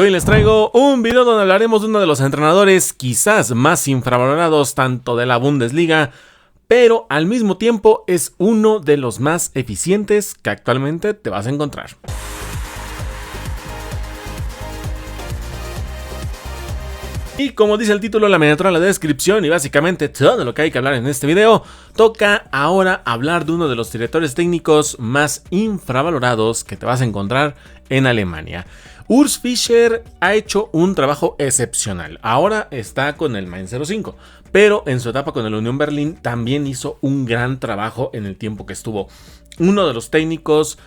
Hoy les traigo un video donde hablaremos de uno de los entrenadores quizás más infravalorados tanto de la Bundesliga, pero al mismo tiempo es uno de los más eficientes que actualmente te vas a encontrar. Y como dice el título, la miniatura, la descripción y básicamente todo lo que hay que hablar en este video, toca ahora hablar de uno de los directores técnicos más infravalorados que te vas a encontrar en Alemania. Urs Fischer ha hecho un trabajo excepcional. Ahora está con el Mainz 05, pero en su etapa con el Unión Berlín también hizo un gran trabajo en el tiempo que estuvo. Uno de los técnicos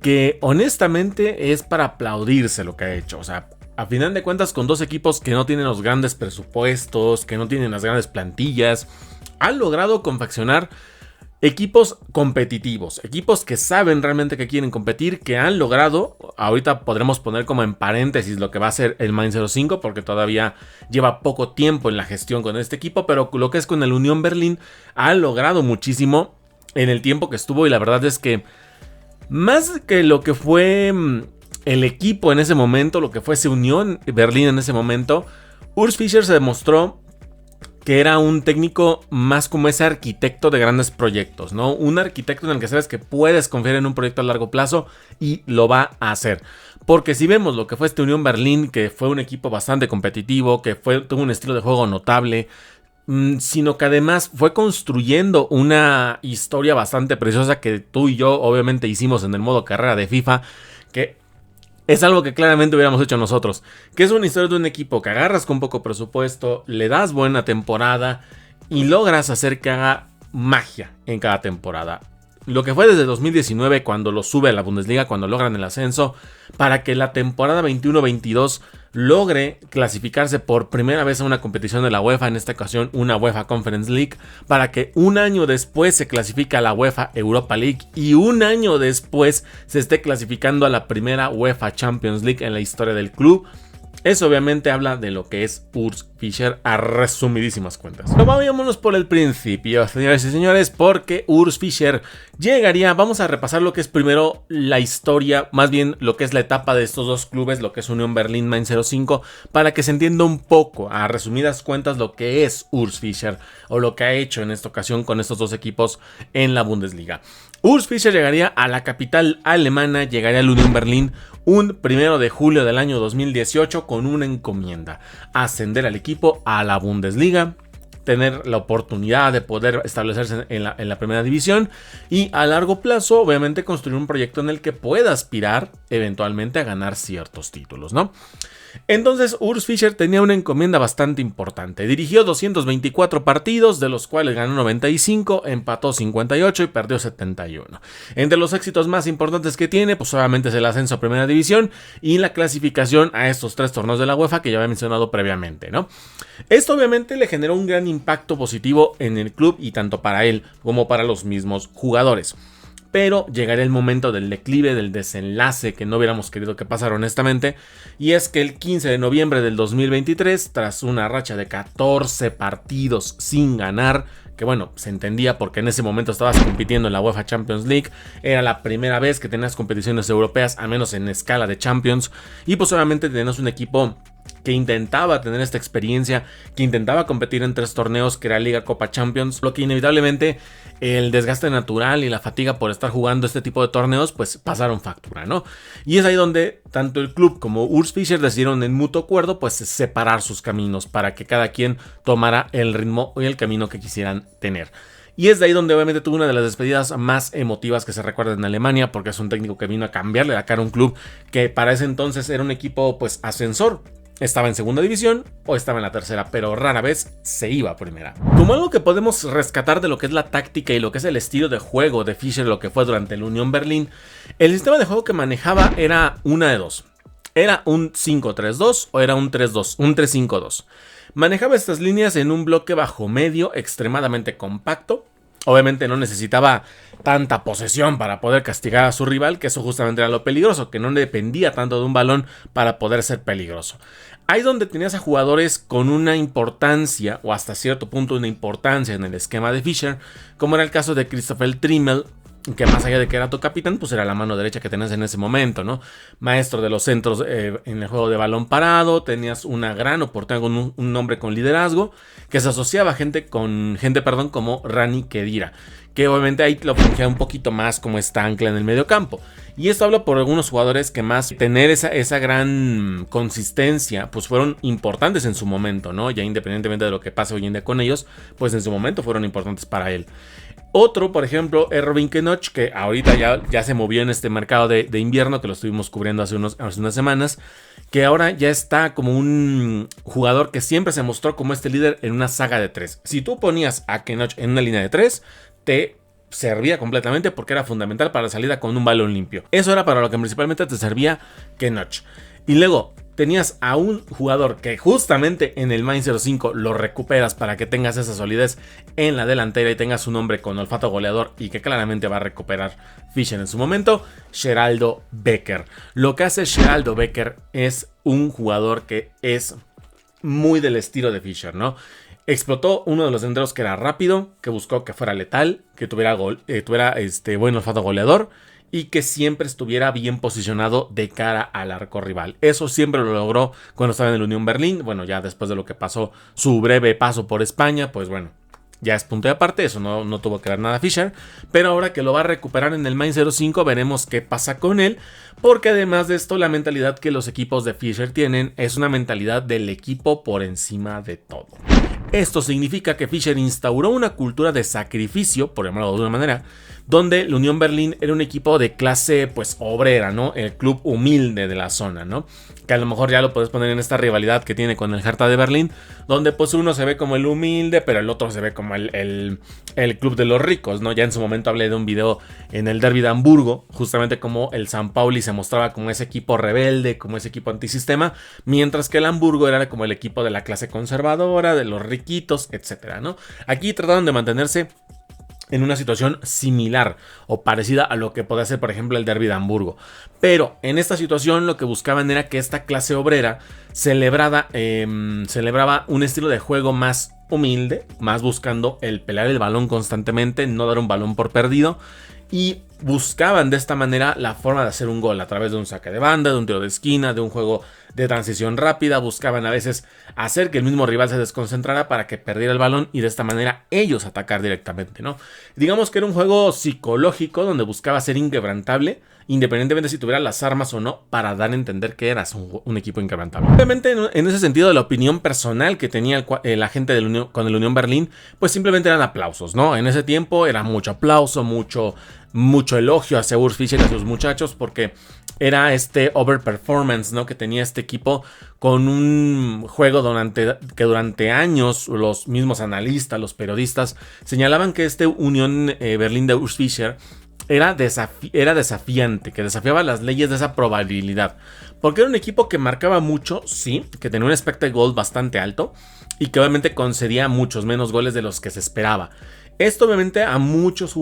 que honestamente es para aplaudirse lo que ha hecho. O sea, a final de cuentas, con dos equipos que no tienen los grandes presupuestos, que no tienen las grandes plantillas, han logrado confeccionar equipos competitivos, equipos que saben realmente que quieren competir, que han logrado, ahorita podremos poner como en paréntesis lo que va a ser el Mainz 05, porque todavía lleva poco tiempo en la gestión con este equipo, pero lo que es con el Unión Berlín, ha logrado muchísimo en el tiempo que estuvo, y la verdad es que más que lo que fue el equipo en ese momento, lo que fue ese Unión Berlín en ese momento, Urs Fischer se demostró que era un técnico más como ese arquitecto de grandes proyectos, ¿no? Un arquitecto en el que sabes que puedes confiar en un proyecto a largo plazo y lo va a hacer. Porque si vemos lo que fue este Unión Berlín, que fue un equipo bastante competitivo, que tuvo un estilo de juego notable, sino que además fue construyendo una historia bastante preciosa que tú y yo obviamente hicimos en el modo carrera de FIFA, que es algo que claramente hubiéramos hecho nosotros, que es una historia de un equipo que agarras con poco presupuesto, le das buena temporada y logras hacer que haga magia en cada temporada. Lo que fue desde 2019 cuando lo sube a la Bundesliga, cuando logran el ascenso, para que la temporada 21-22 logre clasificarse por primera vez a una competición de la UEFA, en esta ocasión una UEFA Conference League, para que un año después se clasifique a la UEFA Europa League y un año después se esté clasificando a la primera UEFA Champions League en la historia del club. Eso obviamente habla de lo que es Urs Fischer a resumidísimas cuentas. Pero vámonos por el principio, señores y señores, porque Urs Fischer llegaría, vamos a repasar lo que es primero la historia, más bien lo que es la etapa de estos dos clubes, lo que es Unión Berlín Mainz 05, para que se entienda un poco, a resumidas cuentas, lo que es Urs Fischer o lo que ha hecho en esta ocasión con estos dos equipos en la Bundesliga. Urs Fischer llegaría a la capital alemana, llegaría al Unión Berlín un 1 de julio del año 2018 con una encomienda: ascender al equipo a la Bundesliga, tener la oportunidad de poder establecerse en la primera división y a largo plazo obviamente construir un proyecto en el que pueda aspirar eventualmente a ganar ciertos títulos, ¿no? Entonces Urs Fischer tenía una encomienda bastante importante. Dirigió 224 partidos, de los cuales ganó 95, empató 58 y perdió 71. Entre los éxitos más importantes que tiene, pues obviamente es el ascenso a primera división y la clasificación a estos tres torneos de la UEFA que ya había mencionado previamente, ¿no? Esto obviamente le generó un gran impacto positivo en el club y tanto para él como para los mismos jugadores. Pero llegaría el momento del declive, del desenlace que no hubiéramos querido que pasara honestamente, y es que el 15 de noviembre del 2023, tras una racha de 14 partidos sin ganar, que bueno, se entendía porque en ese momento estabas compitiendo en la UEFA Champions League, era la primera vez que tenías competiciones europeas, al menos en escala de Champions, y pues obviamente tenías un equipo que intentaba tener esta experiencia, que intentaba competir en tres torneos que era Liga, Copa, Champions, lo que inevitablemente el desgaste natural y la fatiga por estar jugando este tipo de torneos pues pasaron factura, ¿no? Y es ahí donde tanto el club como Urs Fischer decidieron en mutuo acuerdo pues separar sus caminos para que cada quien tomara el ritmo y el camino que quisieran tener. Y es de ahí donde obviamente tuvo una de las despedidas más emotivas que se recuerda en Alemania, porque es un técnico que vino a cambiarle la cara a un club que para ese entonces era un equipo pues ascensor. Estaba en segunda división o estaba en la tercera, pero rara vez se iba a primera. Como algo que podemos rescatar de lo que es la táctica y lo que es el estilo de juego de Fischer, lo que fue durante el Unión Berlín, el sistema de juego que manejaba era una de dos. Era un 5-3-2 o era un 3-2, un 3-5-2. Manejaba estas líneas en un bloque bajo medio extremadamente compacto. Obviamente no necesitaba tanta posesión para poder castigar a su rival, que eso justamente era lo peligroso, que no dependía tanto de un balón para poder ser peligroso. Ahí donde tenías a jugadores con una importancia, o hasta cierto punto una importancia en el esquema de Fischer, como era el caso de Christopher Trimmel, que más allá de que era tu capitán, pues era la mano derecha que tenías en ese momento, ¿no? Maestro de los centros en el juego de balón parado, tenías una gran oportunidad con un hombre con liderazgo, que se asociaba a gente como Rani Khedira, que obviamente ahí lo fungía un poquito más como esta ancla en el medio campo. Y esto habla por algunos jugadores que más tener esa gran consistencia, pues fueron importantes en su momento, ¿no? Ya independientemente de lo que pase hoy en día con ellos, pues en su momento fueron importantes para él. Otro, por ejemplo, es Robin Knoche, que ahorita ya se movió en este mercado de invierno, que lo estuvimos cubriendo hace unas semanas, que ahora ya está como un jugador que siempre se mostró como este líder en una saga de 3. Si tú ponías a Knoche en una línea de 3, te servía completamente porque era fundamental para la salida con un balón limpio. Eso era para lo que principalmente te servía Knoche. Y luego tenías a un jugador que justamente en el Mainz 05 lo recuperas para que tengas esa solidez en la delantera y tengas un hombre con olfato goleador y que claramente va a recuperar Fischer en su momento, Geraldo Becker. Lo que hace Geraldo Becker es un jugador que es muy del estilo de Fischer, ¿no? Explotó uno de los delanteros que era rápido, que buscó que fuera letal, que tuviera buen olfato goleador y que siempre estuviera bien posicionado de cara al arco rival. Eso siempre lo logró cuando estaba en el Unión Berlín. Bueno, ya después de lo que pasó, su breve paso por España, pues bueno, ya es punto de aparte, eso no tuvo que ver nada Fischer, pero ahora que lo va a recuperar en el Mainz 05 veremos qué pasa con él, porque además de esto la mentalidad que los equipos de Fischer tienen es una mentalidad del equipo por encima de todo. Esto significa que Fischer instauró una cultura de sacrificio, por llamarlo de una manera, donde el Unión Berlín era un equipo de clase pues obrera, ¿no? El club humilde de la zona, ¿no? Que a lo mejor ya lo puedes poner en esta rivalidad que tiene con el Hertha de Berlín, donde pues uno se ve como el humilde, pero el otro se ve como el club de los ricos, ¿no? Ya en su momento hablé de un video en el Derby de Hamburgo, justamente como el San Pauli se mostraba como ese equipo rebelde, como ese equipo antisistema, mientras que el Hamburgo era como el equipo de la clase conservadora, de los riquitos, etcétera, ¿no? Aquí trataron de mantenerse en una situación similar o parecida a lo que podía ser, por ejemplo, el Derby de Hamburgo. Pero en esta situación lo que buscaban era que esta clase obrera celebraba un estilo de juego más humilde, más buscando el pelear el balón constantemente, no dar un balón por perdido. Y buscaban de esta manera la forma de hacer un gol a través de un saque de banda, de un tiro de esquina, de un juego de transición rápida. Buscaban a veces hacer que el mismo rival se desconcentrara para que perdiera el balón y de esta manera ellos atacar directamente, ¿no? Digamos que era un juego psicológico donde buscaba ser inquebrantable, independientemente si tuviera las armas o no, para dar a entender que eras un equipo inquebrantable. Obviamente en ese sentido la opinión personal que tenía la gente con el Unión Berlín, pues simplemente eran aplausos, ¿no? En ese tiempo era mucho aplauso, mucho elogio hacia Urs Fischer y a sus muchachos, porque era este overperformance, ¿no? Que tenía este equipo con un juego que durante años los mismos analistas, los periodistas señalaban que este Unión Berlín de Urs Fischer era desafiante, que desafiaba las leyes de esa probabilidad, porque era un equipo que marcaba mucho, sí, que tenía un expected goal bastante alto y que obviamente concedía muchos menos goles de los que se esperaba. Esto obviamente a muchos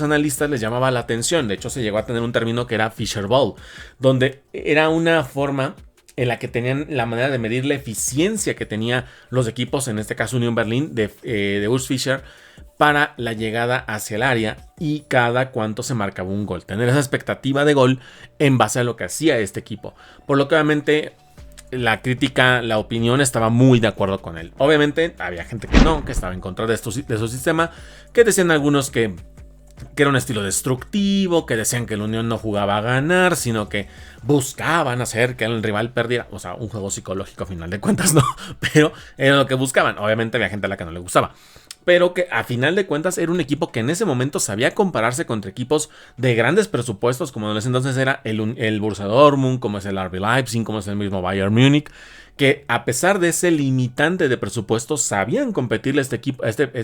analistas les llamaba la atención. De hecho se llegó a tener un término que era Fischer Ball, donde era una forma en la que tenían la manera de medir la eficiencia que tenía los equipos, en este caso Unión Berlín de Urs Fischer, para la llegada hacia el área y cada cuánto se marcaba un gol. Tener esa expectativa de gol en base a lo que hacía este equipo. Por lo que obviamente la crítica, la opinión estaba muy de acuerdo con él. Obviamente había gente que no, que estaba en contra de su sistema, que decían algunos que era un estilo destructivo, que decían que la Unión no jugaba a ganar, sino que buscaban hacer que el rival perdiera. O sea, un juego psicológico a final de cuentas, ¿no? Pero era lo que buscaban. Obviamente había gente a la que no le gustaba, pero que a final de cuentas era un equipo que en ese momento sabía compararse contra equipos de grandes presupuestos, como en ese entonces era el Borussia Dortmund, como es el RB Leipzig, como es el mismo Bayern Múnich, que a pesar de ese limitante de presupuesto sabían competirle a este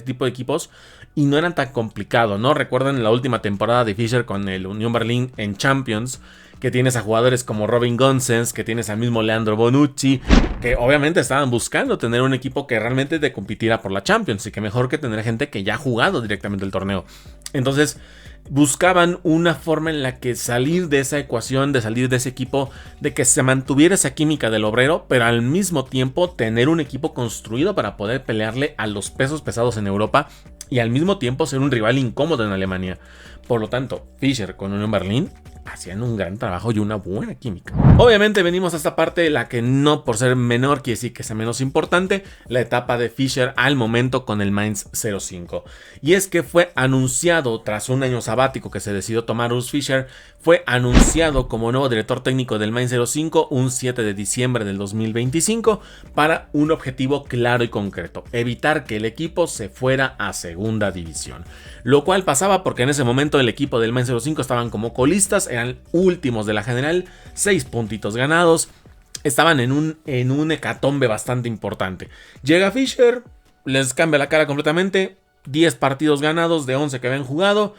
tipo de equipos y no eran tan complicados, ¿no? Recuerden la última temporada de Fischer con el Unión Berlín en Champions, que tienes a jugadores como Robin Gosens, que tienes al mismo Leandro Bonucci, que obviamente estaban buscando tener un equipo que realmente te compitiera por la Champions, y que mejor que tener gente que ya ha jugado directamente el torneo. Entonces buscaban una forma en la que salir de esa ecuación, de salir de ese equipo, de que se mantuviera esa química del obrero, pero al mismo tiempo tener un equipo construido para poder pelearle a los pesos pesados en Europa y al mismo tiempo ser un rival incómodo en Alemania. Por lo tanto, Fischer con Unión Berlín hacían un gran trabajo y una buena química. Obviamente venimos a esta parte, la que no por ser menor quiere decir que sea menos importante, la etapa de Fischer al momento con el Mainz 05. Y es que fue anunciado, tras un año sabático que se decidió tomar Urs Fischer, fue anunciado como nuevo director técnico del Mainz 05 un 7 de diciembre del 2025 para un objetivo claro y concreto: evitar que el equipo se fuera a segunda división. Lo cual pasaba porque en ese momento el equipo del Mainz 05 estaban como colistas, eran últimos de la general, 6 puntitos ganados, estaban en un hecatombe bastante importante. Llega Fischer, les cambia la cara completamente, 10 partidos ganados de 11 que habían jugado,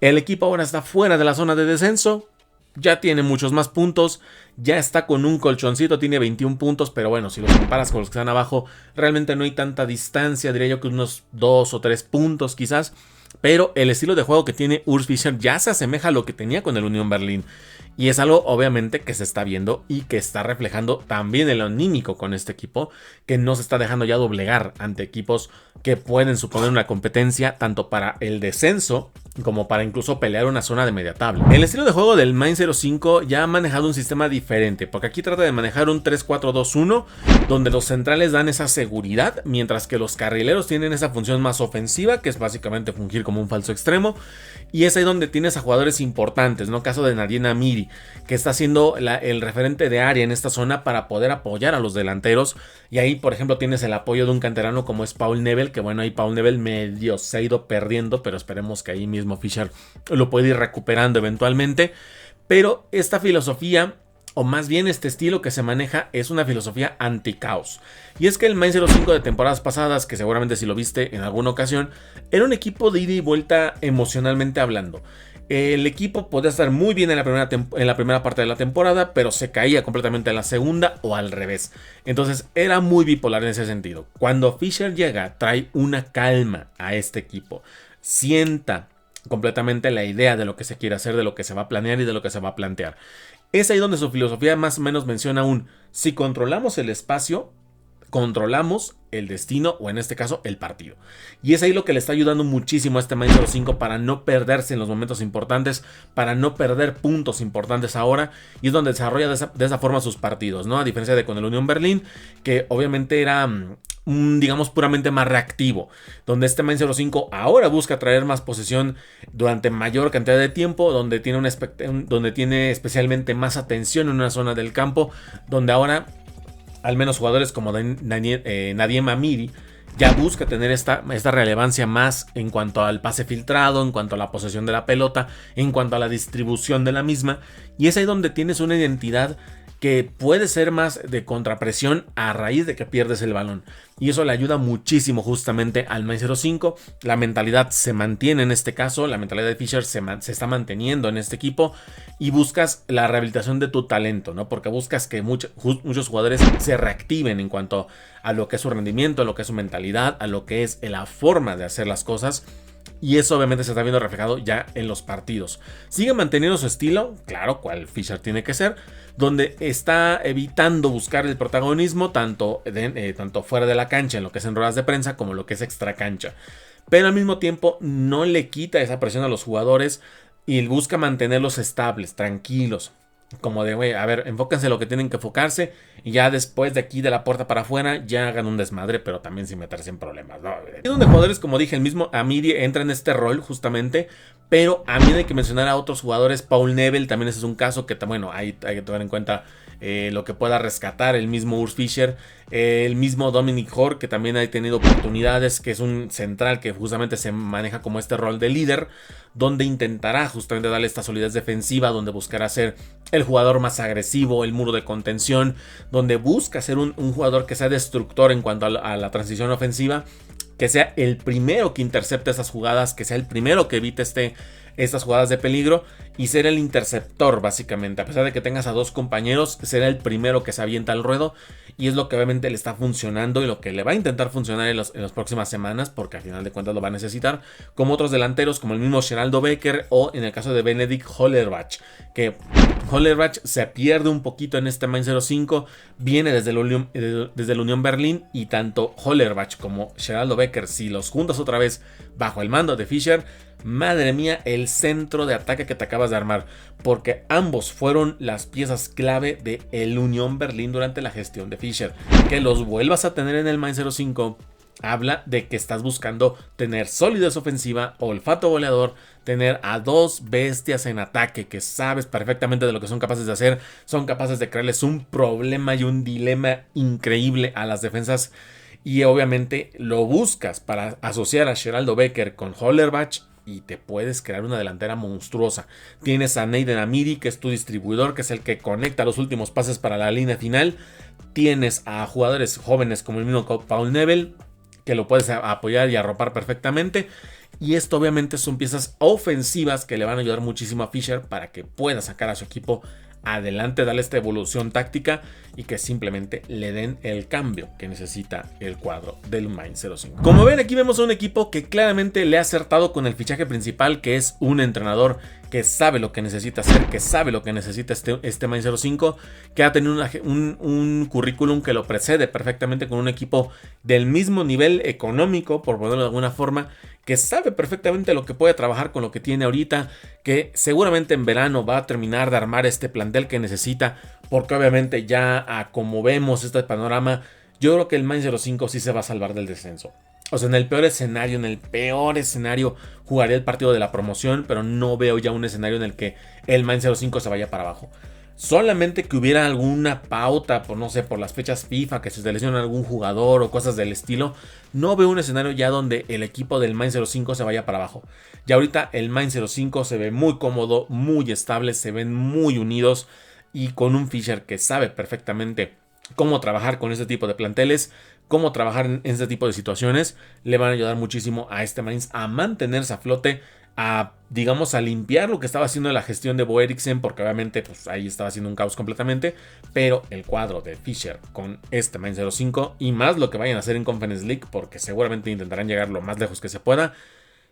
el equipo ahora está fuera de la zona de descenso, ya tiene muchos más puntos, ya está con un colchoncito, tiene 21 puntos, pero bueno, si los comparas con los que están abajo, realmente no hay tanta distancia, diría yo que unos 2 o 3 puntos quizás. Pero el estilo de juego que tiene Urs Fischer ya se asemeja a lo que tenía con el Unión Berlín. Y es algo obviamente que se está viendo y que está reflejando también el anímico con este equipo, que no se está dejando ya doblegar ante equipos que pueden suponer una competencia tanto para el descenso como para incluso pelear una zona de media tabla. El estilo de juego del Mainz 05 ya ha manejado un sistema diferente, porque aquí trata de manejar un 3-4-2-1, donde los centrales dan esa seguridad, mientras que los carrileros tienen esa función más ofensiva, que es básicamente fungir como un falso extremo, y es ahí donde tienes a jugadores importantes, ¿no? Caso de Nadine Amiri, que está siendo el referente de área en esta zona para poder apoyar a los delanteros, y ahí por ejemplo tienes el apoyo de un canterano como es Paul Nebel, que bueno, ahí Paul Nebel medio se ha ido perdiendo, pero esperemos que ahí mismo Fischer lo puede ir recuperando eventualmente. Pero esta filosofía, o más bien este estilo que se maneja, es una filosofía anti-caos. Y es que el Mainz 05 de temporadas pasadas, que seguramente si lo viste en alguna ocasión, era un equipo de ida y vuelta emocionalmente hablando. El equipo podía estar muy bien en la primera parte de la temporada, pero se caía completamente en la segunda o al revés. Entonces era muy bipolar en ese sentido. Cuando Fischer llega, trae una calma a este equipo. Sienta completamente la idea de lo que se quiere hacer, de lo que se va a planear y de lo que se va a plantear. Es ahí donde su filosofía más o menos menciona si controlamos el espacio, controlamos el destino, o en este caso el partido. Y es ahí lo que le está ayudando muchísimo a este Mainz 05 para no perderse en los momentos importantes, para no perder puntos importantes ahora, y es donde desarrolla de esa forma sus partidos, ¿no? A diferencia de con el Unión Berlín, que obviamente era digamos puramente más reactivo, donde este Mainz 05 ahora busca traer más posesión durante mayor cantidad de tiempo, donde tiene especialmente más atención en una zona del campo, donde ahora al menos jugadores como Nadiem Amiri ya busca tener esta relevancia más en cuanto al pase filtrado, en cuanto a la posesión de la pelota, en cuanto a la distribución de la misma, y es ahí donde tienes una identidad que puede ser más de contrapresión a raíz de que pierdes el balón. Y eso le ayuda muchísimo justamente al Mainz 05. La mentalidad se mantiene en este caso, la mentalidad de Fischer se está manteniendo en este equipo, y buscas la rehabilitación de tu talento, ¿no? Porque buscas que muchos jugadores se reactiven en cuanto a lo que es su rendimiento, a lo que es su mentalidad, a lo que es la forma de hacer las cosas. Y eso obviamente se está viendo reflejado ya en los partidos. Sigue manteniendo su estilo, claro, cual Fischer tiene que ser, donde está evitando buscar el protagonismo tanto fuera de la cancha, en lo que es en ruedas de prensa, como lo que es extra cancha. Pero al mismo tiempo no le quita esa presión a los jugadores y busca mantenerlos estables, tranquilos. Como de, güey, a ver, enfóquense en lo que tienen que enfocarse, y ya después de aquí de la puerta para afuera ya hagan un desmadre, pero también sin meterse en problemas, ¿no? Es donde jugadores, como dije, el mismo Amiri entra en este rol justamente, pero a mí hay que mencionar a otros jugadores. Paul Nebel también ese es un caso que, bueno, hay que tomar en cuenta lo que pueda rescatar el mismo Urs Fischer, el mismo Dominic Hor, que también ha tenido oportunidades, que es un central que justamente se maneja como este rol de líder, donde intentará justamente darle esta solidez defensiva, donde buscará ser el jugador más agresivo, el muro de contención, donde busca ser un jugador que sea destructor en cuanto a la transición ofensiva, que sea el primero que intercepte esas jugadas, que sea el primero que evite estas jugadas de peligro, y ser el interceptor básicamente. A pesar de que tengas a dos compañeros, será el primero que se avienta al ruedo, y es lo que obviamente le está funcionando y lo que le va a intentar funcionar en las próximas semanas, porque al final de cuentas lo va a necesitar, como otros delanteros como el mismo Geraldo Becker, o en el caso de Benedikt Hollerbach, que Hollerbach se pierde un poquito en este Mainz 05, viene desde el Unión Berlín, y tanto Hollerbach como Geraldo Becker, si los juntas otra vez bajo el mando de Fischer, madre mía, el centro de ataque que te acabas de armar, porque ambos fueron las piezas clave de el Unión Berlín durante la gestión de Fischer. Que los vuelvas a tener en el Mainz 05 habla de que estás buscando tener solidez ofensiva, olfato goleador, tener a dos bestias en ataque que sabes perfectamente de lo que son capaces de hacer, son capaces de crearles un problema y un dilema increíble a las defensas, y obviamente lo buscas para asociar a Geraldo Becker con Hollerbach y te puedes crear una delantera monstruosa. Tienes a Neiden Amiri, que es tu distribuidor, que es el que conecta los últimos pases para la línea final. Tienes a jugadores jóvenes como el mismo Paul Nebel, que lo puedes apoyar y arropar perfectamente. Y esto obviamente son piezas ofensivas que le van a ayudar muchísimo a Fischer para que pueda sacar a su equipo adelante, darle esta evolución táctica y que simplemente le den el cambio que necesita el cuadro del Mainz 05. Como ven, aquí vemos a un equipo que claramente le ha acertado con el fichaje principal, que es un entrenador que sabe lo que necesita hacer, que sabe lo que necesita este Mainz 05, que ha tenido un currículum que lo precede perfectamente con un equipo del mismo nivel económico, por ponerlo de alguna forma, que sabe perfectamente lo que puede trabajar con lo que tiene ahorita, que seguramente en verano va a terminar de armar este plantel que necesita, porque obviamente ya como vemos este panorama, yo creo que el Mainz 05 sí se va a salvar del descenso. O sea, en el peor escenario jugaría el partido de la promoción, pero no veo ya un escenario en el que el Mainz 05 se vaya para abajo. Solamente que hubiera alguna pauta, por no sé, por las fechas FIFA, que se lesiona algún jugador o cosas del estilo. No veo un escenario ya donde el equipo del Mainz 05 se vaya para abajo. Ya ahorita el Mainz 05 se ve muy cómodo, muy estable, se ven muy unidos y con un Fischer que sabe perfectamente cómo trabajar con este tipo de planteles, cómo trabajar en este tipo de situaciones, le van a ayudar muchísimo a este Mainz a mantenerse a flote, a, digamos, a limpiar lo que estaba haciendo la gestión de Bo Eriksen, porque obviamente pues ahí estaba haciendo un caos completamente, pero el cuadro de Fischer con este Mainz 05 y más lo que vayan a hacer en Conference League, porque seguramente intentarán llegar lo más lejos que se pueda,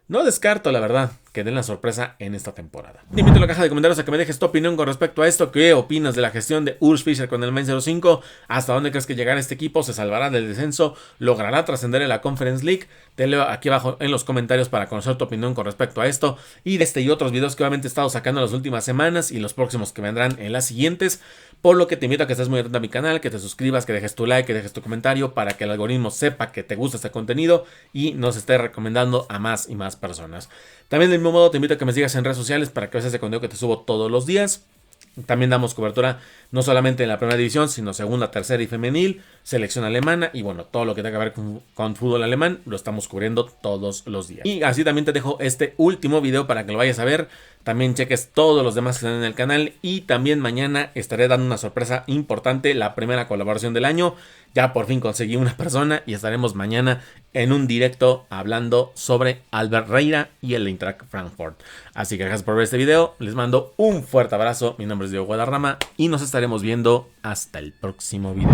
no descarto, la verdad, que den la sorpresa en esta temporada. Te invito a la caja de comentarios a que me dejes tu opinión con respecto a esto. ¿Qué opinas de la gestión de Urs Fischer con el Mainz 05? ¿Hasta dónde crees que llegará este equipo? ¿Se salvará del descenso? ¿Logrará trascender en la Conference League? Te leo aquí abajo en los comentarios para conocer tu opinión con respecto a esto. Y de este y otros videos que obviamente he estado sacando en las últimas semanas y los próximos que vendrán en las siguientes. Por lo que te invito a que estés muy atento a mi canal, que te suscribas, que dejes tu like, que dejes tu comentario para que el algoritmo sepa que te gusta este contenido y nos esté recomendando a más y más personas. También del mismo modo te invito a que me sigas en redes sociales para que veas ese contenido que te subo todos los días. También damos cobertura no solamente en la primera división, sino segunda, tercera y femenil, selección alemana y bueno, todo lo que tenga que ver con fútbol alemán lo estamos cubriendo todos los días. Y así también te dejo este último video para que lo vayas a ver. También cheques todos los demás que están en el canal y también mañana estaré dando una sorpresa importante, la primera colaboración del año. Ya por fin conseguí una persona y estaremos mañana en un directo hablando sobre Albert Reira y el Eintracht Frankfurt. Así que gracias por ver este video, les mando un fuerte abrazo, mi nombre es Diego Guadarrama y nos estaremos viendo hasta el próximo video.